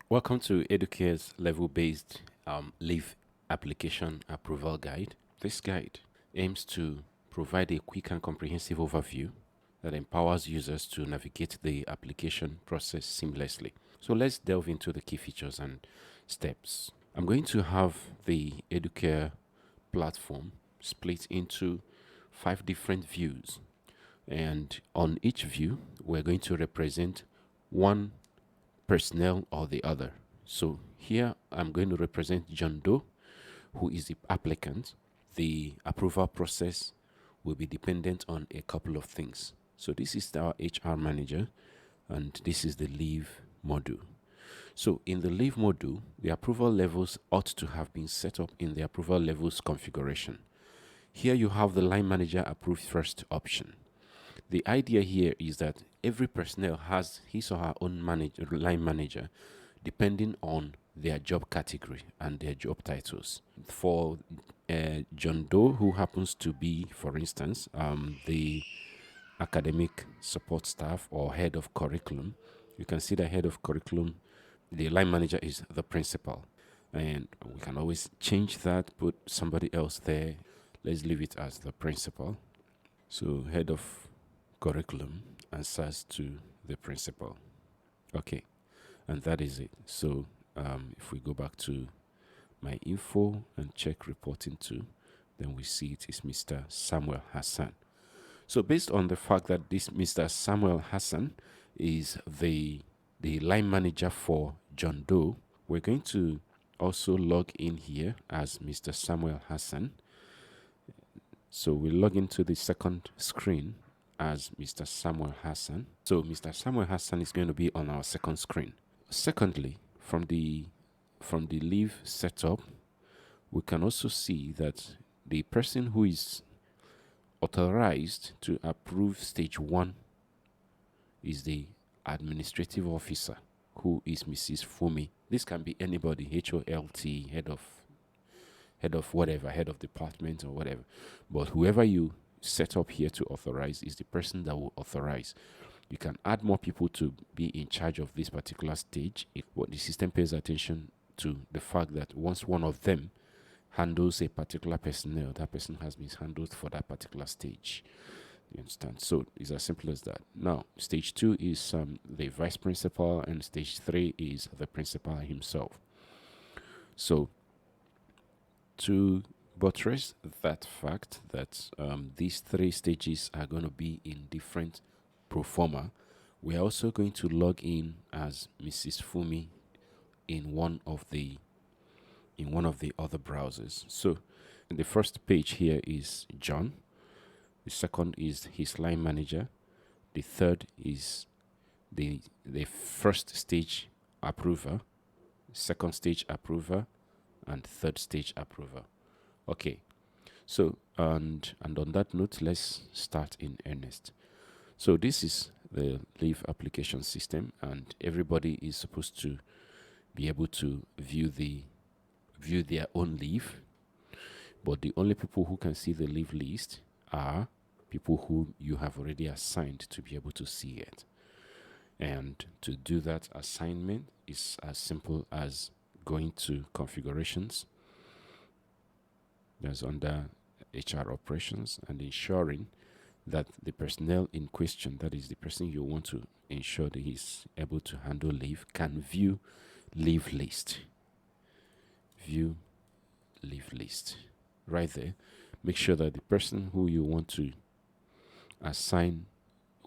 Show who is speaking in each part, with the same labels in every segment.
Speaker 1: Welcome to Educare's level-based leave application approval guide. This guide aims to provide a quick and comprehensive overview that empowers users to navigate the application process seamlessly. So let's delve into the key features and steps. I'm going to have the Educare platform split into 5 different views, and on each view we're going to represent one personnel or the other. So here I'm going to represent John Doe, who is the applicant. The approval process will be dependent on a couple of things. So this is our HR manager, and this is the leave module. So in the leave module, the approval levels ought to have been set up in the approval levels configuration. Here you have the line manager approved first option. The idea here is that every personnel has his or her own line manager depending on their job category and their job titles. For John Doe, who happens to be, for instance, the academic support staff or head of curriculum, you can see the head of curriculum, the line manager is the principal. And we can always change that, put somebody else there. Let's leave it as the principal. So head of curriculum answers to the principal. Okay, and that is it. So if we go back to my info and check reporting to, then we see it is Mr. Samuel Hassan. So based on the fact that this Mr. Samuel Hassan is the line manager for John Doe, we're going to also log in here as Mr. Samuel Hassan. So we log into the second screen as Mr. Samuel Hassan. So Mr. Samuel Hassan is going to be on our second screen. Secondly, from the leave setup, we can also see that the person who is authorized to approve stage 1 is the administrative officer, who is Mrs. Fumi. This can be anybody, HOLT, head of whatever, head of department or whatever. But whoever you set up here to authorize is the person that will authorize. You can add more people to be in charge of this particular stage. What the system pays attention to the fact that once one of them handles a particular personnel, that person has been handled for that particular stage. You understand? So it's as simple as that. Now, stage 2 is the vice principal, and stage 3 is the principal himself. So to buttress that fact that these 3 stages are going to be in different pro forma, we are also going to log in as Mrs. Fumi in one of the other browsers. So the first page here is John. The second is his line manager. The third is the first stage approver, second stage approver, and third stage approver. Okay, so and on that note, let's start in earnest. So this is the leave application system, and everybody is supposed to be able to view their own leave, but the only people who can see the leave list are people who you have already assigned to be able to see it. And to do that assignment is as simple as going to configurations, that's under HR operations, and ensuring that the personnel in question, that is the person you want to ensure that he's able to handle leave, can view leave list. View leave list. Right there, make sure that the person who you want to assign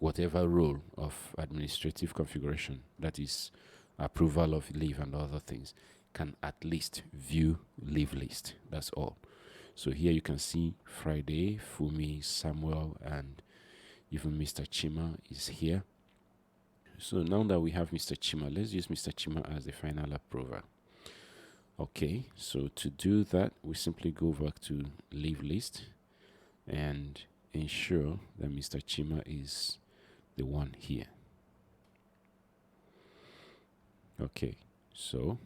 Speaker 1: whatever role of administrative configuration, that is approval of leave and other things, can at least view leave list. That's all. So here you can see Friday, Fumi, Samuel, and even Mr. Chima is here. So now that we have Mr. Chima, let's use Mr. Chima as the final approver. Okay, so to do that, we simply go back to leave list and ensure that Mr. Chima is the one here. Okay, so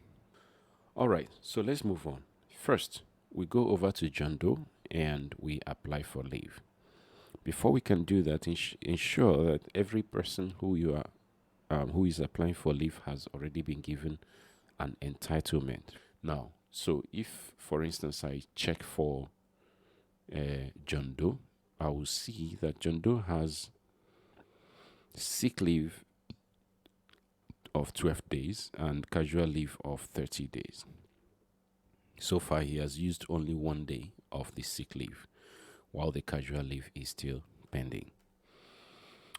Speaker 1: all right, so let's move on. First, we go over to John Doe and we apply for leave. Before we can do that, ensure that every person who is applying for leave has already been given an entitlement. Now, so if, for instance, I check for John Doe, I will see that John Doe has sick leave of 12 days and casual leave of 30 days. So far, he has used only 1 day of the sick leave, while the casual leave is still pending.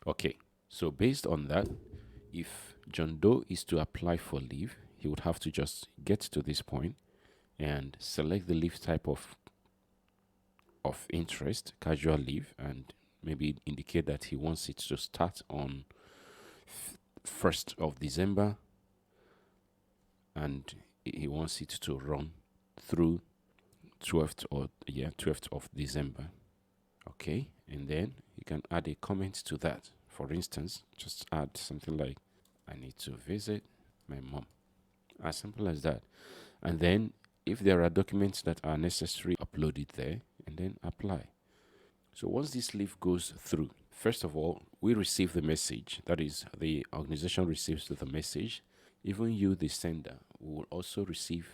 Speaker 1: Okay, so based on that, if John Doe is to apply for leave, he would have to just get to this point and select the leave type of interest, casual leave, and maybe indicate that he wants it to start on 1st of December and he wants it to run through 12th of December. Okay, and then you can add a comment to that. For instance, just add something like, I need to visit my mom. As simple as that. And then if there are documents that are necessary, upload it there and then apply. So once this leave goes through, first of all, we receive the message. That is, the organization receives the message. Even you, the sender, will also receive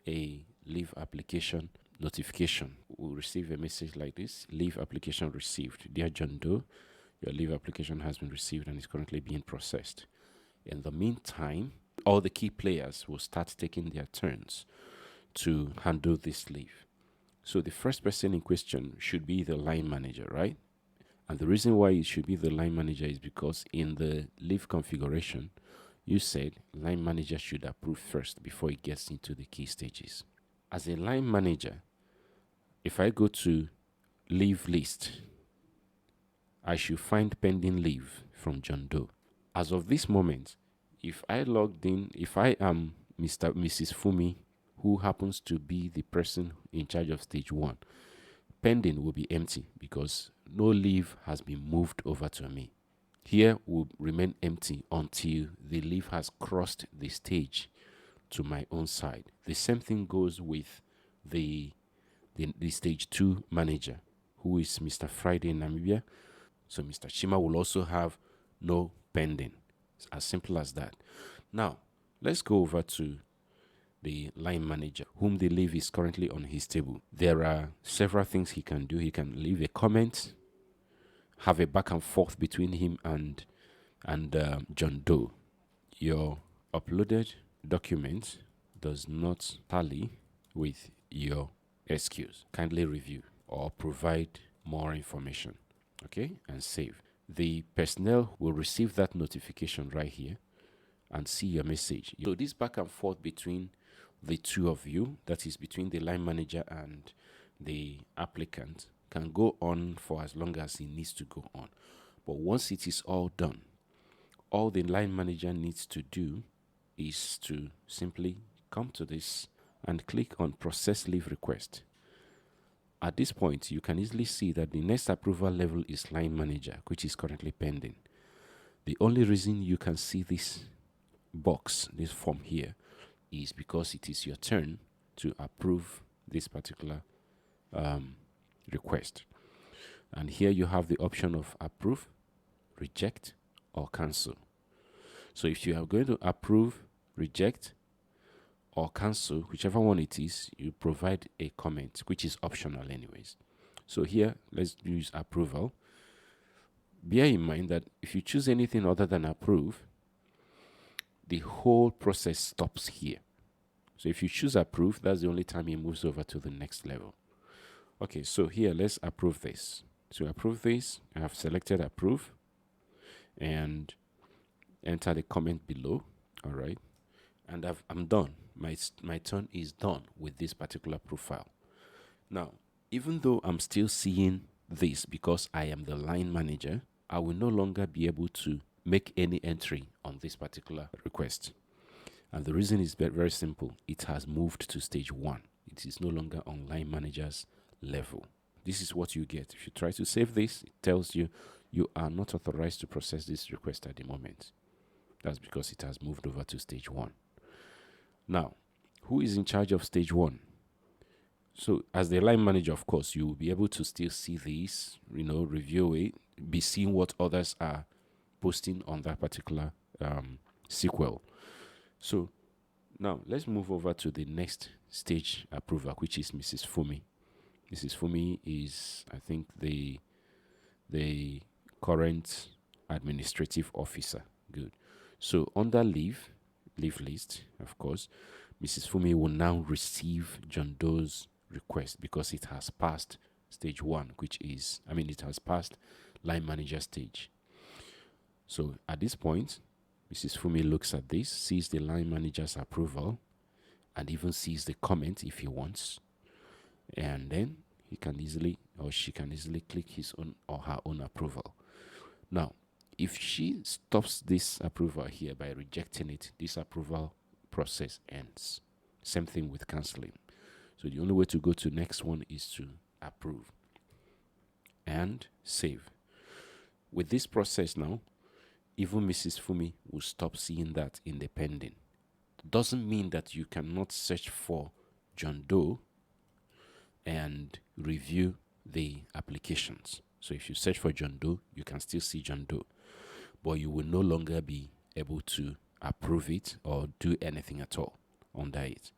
Speaker 1: a leave application notification. We'll receive a message like this: leave application received. Dear John Doe, your leave application has been received and is currently being processed. In the meantime, all the key players will start taking their turns to handle this leave. So the first person in question should be the line manager, right? And the reason why it should be the line manager is because in the leave configuration, you said line manager should approve first before it gets into the key stages. As a line manager, if I go to leave list, I should find pending leave from John Doe. As of this moment, if I logged in, if I am Mrs. Fumi, who happens to be the person in charge of stage 1, pending will be empty because no leave has been moved over to me. Here will remain empty until the leave has crossed the stage to my own side. The same thing goes with the stage 2 manager, who is Mr. Friday in Namibia. So Mr. Chima will also have no pending. It's as simple as that. Now, let's go over to the line manager, whom the leave is currently on his table. There are several things he can do. He can leave a comment, have a back and forth between him and John Doe. Your uploaded document does not tally with your excuse. Kindly review or provide more information. Okay, and save. The personnel will receive that notification right here and see your message. So this back and forth between the two of you, that is between the line manager and the applicant, can go on for as long as it needs to go on. But once it is all done, all the line manager needs to do is to simply come to this and click on process leave request. At this point, you can easily see that the next approval level is line manager, which is currently pending. The only reason you can see this box, this form here, is because it is your turn to approve this particular request. And here you have the option of approve, reject, or cancel. So if you are going to approve, reject, or cancel, whichever one it is, you provide a comment, which is optional anyways. So here, let's use approval. Bear in mind that if you choose anything other than approve, the whole process stops here. So if you choose approve, that's the only time it moves over to the next level. Okay, so here, let's approve this. To approve this, I have selected approve and enter the comment below. All right, and I'm done. My turn is done with this particular profile. Now, even though I'm still seeing this because I am the line manager, I will no longer be able to make any entry on this particular request. And the reason is very, very simple. It has moved to stage 1. It is no longer on line manager's level. This is what you get. If you try to save this, it tells you you are not authorized to process this request at the moment. That's because it has moved over to stage 1. Now, who is in charge of stage 1? So as the line manager, of course, you will be able to still see this, review it, be seeing what others are posting on that particular sequel. So Now, let's move over to the next stage approval, which is Mrs. Fumi. Mrs. Fumi is, I think, the current administrative officer. Good. So under leave list, of course, Mrs. Fumi will now receive John Doe's request because it has passed stage one, it has passed line manager stage. So at this point, Mrs. Fumi looks at this, sees the line manager's approval, and even sees the comment if he wants. And then he can easily, or she can easily click his own or her own approval. Now, if she stops this approval here by rejecting it, this approval process ends. Same thing with canceling. So the only way to go to next one is to approve and save. With this process now, even Mrs. Fumi will stop seeing that in the pending. Doesn't mean that you cannot search for John Doe and review the applications. So if you search for John Doe, you can still see John Doe, but you will no longer be able to approve it or do anything at all under it.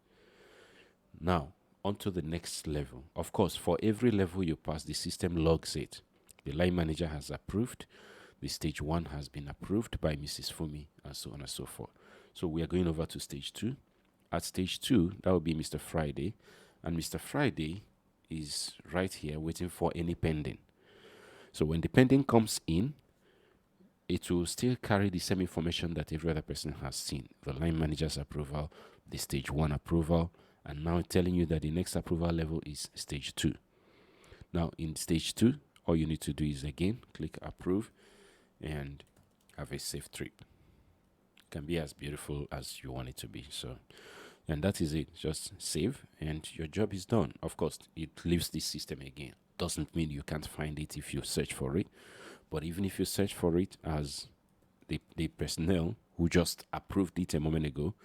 Speaker 1: Now, on to the next level. Of course, for every level you pass, the system logs it. The line manager has approved, the stage one has been approved by Mrs. Fumi, and so on and so forth. So we are going over to stage two. At stage two, that will be Mr. Friday, and Mr. Friday is right here waiting for any pending. So when the pending comes in, it will still carry the same information that every other person has seen. The line manager's approval, the stage one approval, and now telling you that the next approval level is stage two. Now in stage two, all you need to do is again click approve and have a safe trip. It can be as beautiful as you want it to be. So, and that is it. Just save and your job is done. Of course, it leaves the system again. Doesn't mean you can't find it if you search for it. But even if you search for it as the personnel who just approved it a moment ago,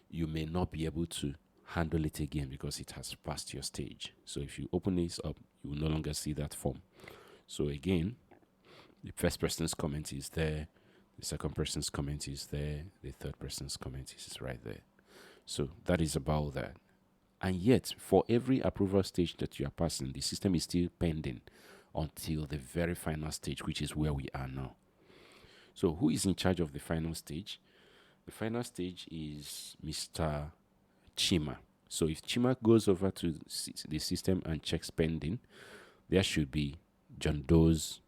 Speaker 1: you may not be able to handle it again because it has passed your stage. So if you open this up, you will no longer see that form. So again, the first person's comment is there, the second person's comment is there, the third person's comment is right there. So that is about that. And yet, for every approval stage that you are passing, the system is still pending until the very final stage, which is where we are now. So who is in charge of the final stage? The final stage is Mr. Chima. So if Chima goes over to the system and checks pending, there should be John Doe's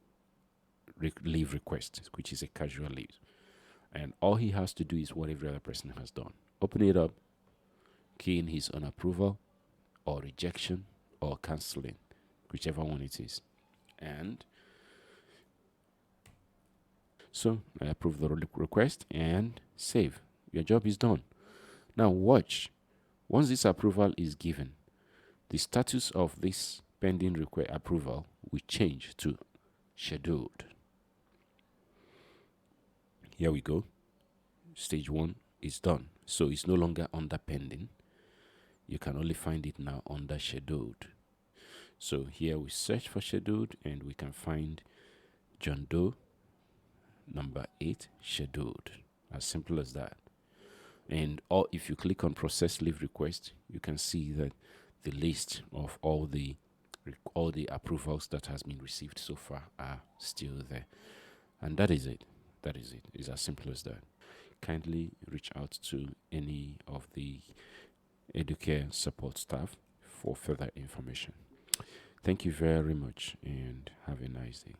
Speaker 1: leave request, which is a casual leave. And all he has to do is what every other person has done. Open it up, key in his own approval or rejection or canceling, whichever one it is. And so I approve the request and save. Your job is done. Now watch. Once this approval is given, the status of this pending request approval will change to scheduled. Here we go. Stage one is done. So it's no longer under pending. You can only find it now under scheduled. So here we search for scheduled and we can find John Doe number 8 scheduled. As simple as that. And if you click on process leave request, you can see that the list of all the approvals that has been received so far are still there. And that is it. That is it. It's as simple as that. Kindly reach out to any of the Educare support staff for further information. Thank you very much and have a nice day.